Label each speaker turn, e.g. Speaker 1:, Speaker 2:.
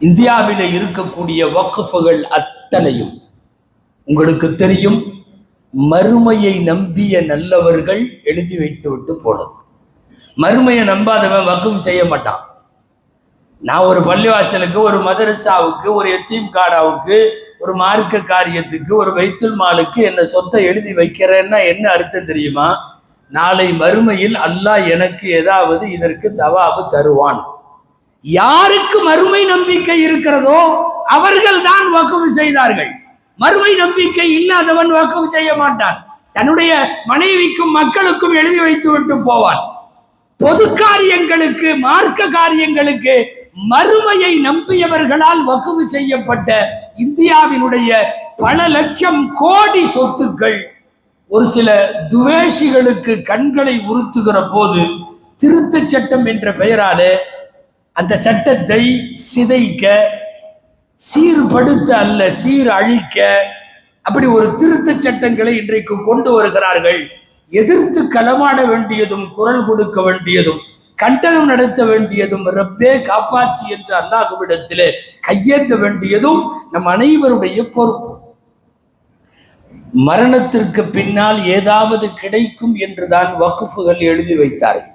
Speaker 1: இந்தியாவில் இருக்கக்கூடிய வக்ஃபுகள் அத்தனையும் உங்களுக்கு தெரியும், மறுமையை நம்பிய நல்லவர்கள் எழுதி வைத்து விட்டு போனது. மறுமையை நம்பாதவன் வக்ஃப் செய்ய மாட்டான். நான் ஒரு பள்ளிவாசலுக்கு, ஒரு மதரசாவுக்கு, ஒரு எத்தீம் காடாவுக்கு, ஒரு மார்க்க காரியத்துக்கு, ஒரு பைத்துல் மாலுக்கு என்ன சொத்தை எழுதி வைக்கிறேன்னா என்ன அர்த்தம் தெரியுமா? நாளை மறுமையில் அல்லாஹ் எனக்கு ஏதாவது இதற்கு தவாபு தருவான். யாருக்கு மறுமை நம்பிக்கை இருக்கிறதோ அவர்கள் தான் வக்ஃப் செய்தார்கள். மறுமை நம்பிக்கை இல்லாதவன் வக்ஃப் செய்ய மாட்டான். தன்னுடைய மனைவிக்கும் மக்களுக்கும் எழுதி வைத்து விட்டு போவான். பொது காரியங்களுக்கு, மார்க்க காரியங்களுக்கு மறுமையை நம்பியவர்களால் வக்ஃப் செய்யப்பட்ட இந்தியாவினுடைய பல லட்சம் கோடி சொத்துக்கள் ஒரு சில துவேஷிகளுக்கு கண்களை உறுத்துகிற போது திருத்த சட்டம் என்ற பெயராலே அந்த சட்டத்தை சிதைக்க, சீர்படுத்த அல்ல சீரழிக்க, அப்படி ஒரு திருத்த சட்டங்களை இன்றைக்கு கொண்டு வருகிறார்கள். எதிர்த்து களமாட வேண்டியதும், குரல் கொடுக்க வேண்டியதும், கண்டனம் நடத்த வேண்டியதும், ரப்பே காப்பாற்றி என்று அல்லாஹ்விடத்திலே கையேந்த வேண்டியதும் நம் அனைவருடைய பொறுப்பு. மரணத்திற்கு பின்னால் ஏதாவது கிடைக்கும் என்றுதான் வக்ஃபுகள் எழுதி வைத்தார்கள்.